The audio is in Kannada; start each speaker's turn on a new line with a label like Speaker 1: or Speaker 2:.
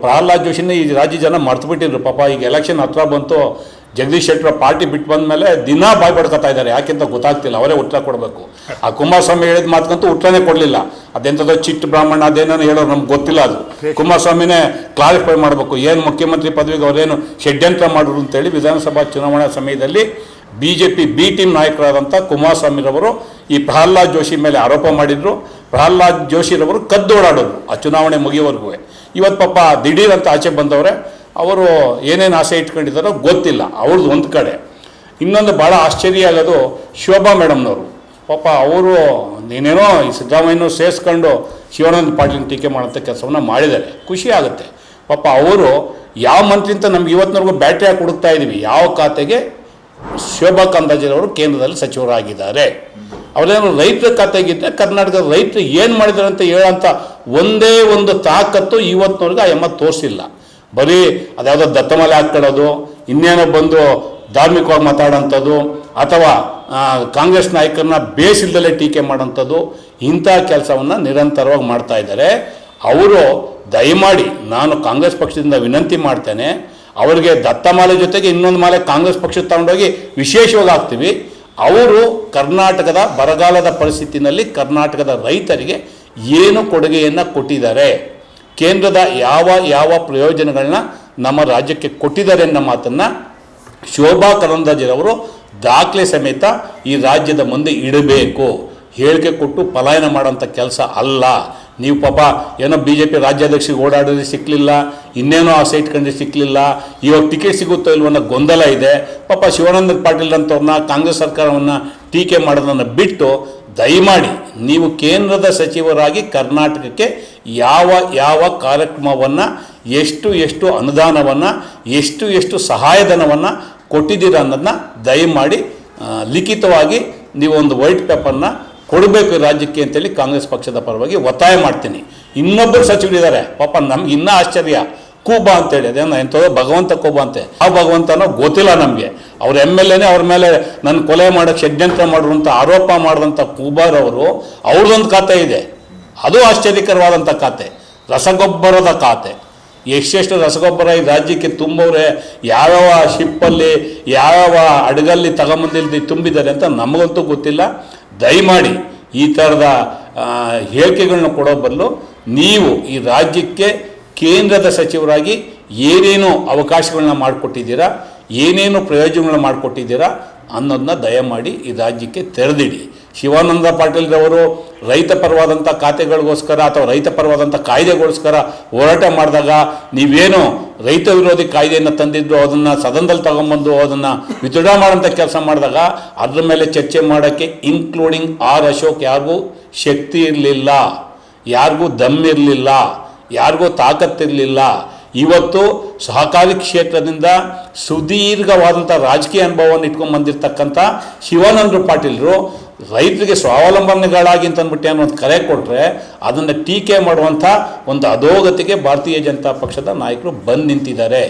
Speaker 1: ಪ್ರಹ್ಲಾದ್ ಜೋಶಿನ ಈ ರಾಜ್ಯ ಜನ ಮರ್ತು ಬಿಟ್ಟಿದ್ರು ಪಾಪ. ಈಗ ಎಲೆಕ್ಷನ್ ಹತ್ರ ಬಂತು, ಜಗದೀಶ್ ಶೆಟ್ಟರ್ ಪಾರ್ಟಿ ಬಿಟ್ಟು ಬಂದ ಮೇಲೆ ದಿನ ಬಾಯ್ ಬಡ್ಕೊತಾ ಇದ್ದಾರೆ. ಯಾಕೆಂತ ಗೊತ್ತಾಗ್ತಿಲ್ಲ, ಅವರೇ ಉತ್ತರ ಕೊಡಬೇಕು. ಆ ಕುಮಾರಸ್ವಾಮಿ ಹೇಳಿದ ಮಾತಕ್ಕಂತೂ ಉತ್ತರನೇ ಕೊಡಲಿಲ್ಲ. ಅದೆಂಥದ್ದು ಚಿಟ್ಟ ಬ್ರಾಹ್ಮಣ ಅದೇನೋ ಹೇಳೋರು ನಮ್ಗೆ ಗೊತ್ತಿಲ್ಲ. ಅದು ಕುಮಾರಸ್ವಾಮಿನೇ ಕ್ಲಾರಿಫೈ ಮಾಡಬೇಕು, ಏನು ಮುಖ್ಯಮಂತ್ರಿ ಪದವಿಗೆ ಅವರೇನು ಷಡ್ಯಂತ್ರ ಮಾಡಿದ್ರು ಅಂತೇಳಿ. ವಿಧಾನಸಭಾ ಚುನಾವಣಾ ಸಮಯದಲ್ಲಿ BJP ಬಿ ಟೀಮ್ ನಾಯಕರಾದಂಥ ಕುಮಾರಸ್ವಾಮಿರವರು ಈ ಪ್ರಹ್ಲಾದ್ ಜೋಶಿ ಮೇಲೆ ಆರೋಪ ಮಾಡಿದರು. ಪ್ರಹ್ಲಾದ್ ಜೋಶಿರವರು ಕದ್ದೋಡಾಡೋದು ಆ ಚುನಾವಣೆ ಮುಗಿಯೋವರೆಗೂ. ಇವತ್ತು ಪಾಪ ದಿಢೀರಂತ ಆಚೆ ಬಂದವರೆ, ಅವರು ಏನೇನು ಆಸೆ ಇಟ್ಕೊಂಡಿದ್ದಾರೋ ಗೊತ್ತಿಲ್ಲ ಅವ್ರದ್ದು ಒಂದು ಕಡೆ. ಇನ್ನೊಂದು ಭಾಳ ಆಶ್ಚರ್ಯ ಆಗೋದು ಶೋಭಾ ಮೇಡಮ್ನವರು. ಪಾಪ ಅವರು ನೀನೇನೋ ಈ ಸಿದ್ದರಾಮಯ್ಯನೂ ಸೇರಿಸ್ಕೊಂಡು ಶಿವಾನಂದ ಪಾಟೀಲ್ನ ಟೀಕೆ ಮಾಡೋಂಥ ಕೆಲಸವನ್ನು ಮಾಡಿದ್ದಾರೆ, ಖುಷಿ ಆಗುತ್ತೆ. ಪಾಪ ಅವರು ಯಾವ ಮಂತ್ರಿ ಅಂತ ನಮ್ಗೆ ಇವತ್ತಿನವರೆಗೂ ಬ್ಯಾಟ್ರಿ ಹಾಕಿ ಹುಡುಕ್ತಾ ಇದ್ದೀವಿ. ಯಾವ ಖಾತೆಗೆ ಶೋಭಾ ಕಂದಾಜಿರವರು ಕೇಂದ್ರದಲ್ಲಿ ಸಚಿವರಾಗಿದ್ದಾರೆ. ಅವರೇನು ರೈತರ ಖಾತೆಗಿದ್ದರೆ ಕರ್ನಾಟಕದ ರೈತರು ಏನು ಮಾಡಿದ್ದಾರೆ ಅಂತ ಹೇಳೋಂಥ ಒಂದೇ ಒಂದು ತಾಕತ್ತು ಇವತ್ತಿನವರೆಗೂ ಆ ಎಮ್ಮ ತೋರಿಸಿಲ್ಲ. ಬರೀ ಅದ್ಯಾವುದೋ ದತ್ತಮಾಲೆ ಹಾಕ್ಕೊಳ್ಳೋದು, ಇನ್ನೇನೋ ಬಂದು ಧಾರ್ಮಿಕವಾಗಿ ಮಾತಾಡೋಂಥದ್ದು, ಅಥವಾ ಕಾಂಗ್ರೆಸ್ ನಾಯಕರನ್ನ ಬೇಸಿಲ್ದಲೇ ಟೀಕೆ ಮಾಡೋಂಥದ್ದು, ಇಂಥ ಕೆಲಸವನ್ನು ನಿರಂತರವಾಗಿ ಮಾಡ್ತಾ ಇದ್ದಾರೆ. ಅವರು ದಯಮಾಡಿ ನಾನು ಕಾಂಗ್ರೆಸ್ ಪಕ್ಷದಿಂದ ವಿನಂತಿ ಮಾಡ್ತೇನೆ, ಅವರಿಗೆ ದತ್ತಮಾಲೆ ಜೊತೆಗೆ ಇನ್ನೊಂದು ಮಾಲೆ ಕಾಂಗ್ರೆಸ್ ಪಕ್ಷ ತಗೊಂಡೋಗಿ ವಿಶೇಷವಾಗಿ ಹಾಕ್ತೀವಿ. ಅವರು ಕರ್ನಾಟಕದ ಬರಗಾಲದ ಪರಿಸ್ಥಿತಿನಲ್ಲಿ ಕರ್ನಾಟಕದ ರೈತರಿಗೆ ಏನು ಕೊಡುಗೆಯನ್ನು ಕೊಟ್ಟಿದ್ದಾರೆ, ಕೇಂದ್ರದ ಯಾವ ಯಾವ ಪ್ರಯೋಜನಗಳನ್ನ ನಮ್ಮ ರಾಜ್ಯಕ್ಕೆ ಕೊಟ್ಟಿದ್ದಾರೆ ಅನ್ನೋ ಮಾತನ್ನು ಶೋಭಾ ಕರಂದ್ಲಾಜೆರವರು ದಾಖಲೆ ಸಮೇತ ಈ ರಾಜ್ಯದ ಮುಂದೆ ಇಡಬೇಕು. ಹೇಳಿಕೆ ಕೊಟ್ಟು ಪಲಾಯನ ಮಾಡೋಂಥ ಕೆಲಸ ಅಲ್ಲ. ನೀವು ಪಾಪ ಏನೋ BJP ರಾಜ್ಯಾಧ್ಯಕ್ಷರಿಗೆ ಓಡಾಡಿದ್ರೆ ಸಿಕ್ಕಲಿಲ್ಲ, ಇನ್ನೇನೋ ಆಸೆ ಇಟ್ಕೊಂಡ್ರೆ ಸಿಕ್ಕಲಿಲ್ಲ, ಇವಾಗ ಟಿಕೆಟ್ ಸಿಗುತ್ತೋ ಇಲ್ವೋ ಅನ್ನೋ ಗೊಂದಲ ಇದೆ. ಪಾಪ ಶಿವಾನಂದ ಪಾಟೀಲ್ ಅಂತವ್ರನ್ನ ಕಾಂಗ್ರೆಸ್ ಸರ್ಕಾರವನ್ನು ಟೀಕೆ ಮಾಡೋದನ್ನು ಬಿಟ್ಟು ದಯಮಾಡಿ ನೀವು ಕೇಂದ್ರದ ಸಚಿವರಾಗಿ ಕರ್ನಾಟಕಕ್ಕೆ ಯಾವ ಯಾವ ಕಾರ್ಯಕ್ರಮವನ್ನು, ಎಷ್ಟು ಅನುದಾನವನ್ನು, ಎಷ್ಟು ಸಹಾಯಧನವನ್ನು ಕೊಟ್ಟಿದ್ದೀರ ಅನ್ನೋದನ್ನ ದಯಮಾಡಿ ಲಿಖಿತವಾಗಿ ನೀವು ಒಂದು ವೈಟ್ ಪೇಪರ್ನ ಕೊಡಬೇಕು ರಾಜ್ಯಕ್ಕೆ ಅಂತೇಳಿ ಕಾಂಗ್ರೆಸ್ ಪಕ್ಷದ ಪರವಾಗಿ ಒತ್ತಾಯ ಮಾಡ್ತೀನಿ. ಇನ್ನೊಬ್ಬರು ಸಚಿವರಿದ್ದಾರೆ ಪಾಪ, ನಮ್ಗೆ ಇನ್ನೂ ಆಶ್ಚರ್ಯ, ಕೂಬಾ ಅಂತೇಳಿ, ಅದೇನೋ ಎಂಥದೋ ಭಗವಂತ ಕೂಬಾ ಅಂತೆ. ಆ ಭಗವಂತನೋ ಗೊತ್ತಿಲ್ಲ ನಮಗೆ. ಅವ್ರ MLAನೇ ಅವ್ರ ಮೇಲೆ ನನ್ನ ಕೊಲೆ ಮಾಡೋಕ್ಕೆ ಷಡ್ಯಂತ್ರ ಮಾಡುವಂಥ ಆರೋಪ ಮಾಡಿದಂಥ ಕೂಬಾರವರು ಅವ್ರದ್ದೊಂದು ಖಾತೆ ಇದೆ, ಅದು ಆಶ್ಚರ್ಯಕರವಾದಂಥ ಖಾತೆ, ರಸಗೊಬ್ಬರದ ಖಾತೆ. ಎಷ್ಟೆಷ್ಟು ರಸಗೊಬ್ಬರ ಈ ರಾಜ್ಯಕ್ಕೆ ತುಂಬವ್ರೆ, ಯಾವ್ಯಾವ ಶಿಪ್ಪಲ್ಲಿ ಯಾವ್ಯಾವ ಅಡಗಲ್ಲಿ ತಗೊಂಬಂದಿಲ್ದಿ ತುಂಬಿದ್ದಾರೆ ಅಂತ ನಮಗಂತೂ ಗೊತ್ತಿಲ್ಲ. ದಯಮಾಡಿ ಈ ಥರದ ಹೇಳಿಕೆಗಳನ್ನ ಕೊಡೋ ಬದಲು ನೀವು ಈ ರಾಜ್ಯಕ್ಕೆ ಕೇಂದ್ರದ ಸಚಿವರಾಗಿ ಏನೇನು ಅವಕಾಶಗಳನ್ನ ಮಾಡಿಕೊಟ್ಟಿದ್ದೀರಾ, ಏನೇನು ಪ್ರಯೋಜನಗಳನ್ನ ಮಾಡಿಕೊಟ್ಟಿದ್ದೀರಾ ಅನ್ನೋದನ್ನ ದಯಮಾಡಿ ಈ ರಾಜ್ಯಕ್ಕೆ ತೆರೆದಿಡಿ. ಶಿವಾನಂದ ಪಾಟೀಲ್ರವರು ರೈತ ಪರವಾದಂಥ ಖಾತೆಗಳಿಗೋಸ್ಕರ ಅಥವಾ ರೈತ ಪರವಾದಂಥ ಕಾಯ್ದೆಗೋಸ್ಕರ ಹೋರಾಟ ಮಾಡಿದಾಗ ನೀವೇನು ರೈತ ವಿರೋಧಿ ಕಾಯ್ದೆಯನ್ನು ತಂದಿದ್ದು ಅದನ್ನು ಸದನದಲ್ಲಿ ತಗೊಂಬಂದು ಅದನ್ನು ವಿತ್ಡ್ರಾ ಮಾಡೋಂಥ ಕೆಲಸ ಮಾಡಿದಾಗ ಅದ್ರ ಮೇಲೆ ಚರ್ಚೆ ಮಾಡೋಕ್ಕೆ ಇನ್ಕ್ಲೂಡಿಂಗ್ ಅಶೋಕ್ ಯಾರಿಗೂ ಶಕ್ತಿ ಇರಲಿಲ್ಲ, ಯಾರಿಗೂ ದಮ್ ಇರಲಿಲ್ಲ, ಯಾರಿಗೂ ತಾಕತ್ತಿರಲಿಲ್ಲ. ಇವತ್ತು ಸಹಕಾರಿ ಕ್ಷೇತ್ರದಿಂದ ಸುದೀರ್ಘವಾದಂಥ ರಾಜಕೀಯ ಅನುಭವವನ್ನು ಇಟ್ಕೊಂಡು ಬಂದಿರತಕ್ಕಂಥ ಶಿವಾನಂದ ಪಾಟೀಲರು ರೈತರಿಗೆ ಸ್ವಾವಲಂಬನೆಗಳಾಗಿ ಅಂತಂದ್ಬಿಟ್ಟು ಏನೋ ಒಂದು ಕರೆ ಕೊಟ್ಟರೆ ಅದನ್ನು ಟೀಕೆ ಮಾಡುವಂಥ ಒಂದು ಅಧೋಗತಿಗೆ ಭಾರತೀಯ ಜನತಾ ಪಕ್ಷದ ನಾಯಕರು ಬಂದು ನಿಂತಿದ್ದಾರೆ.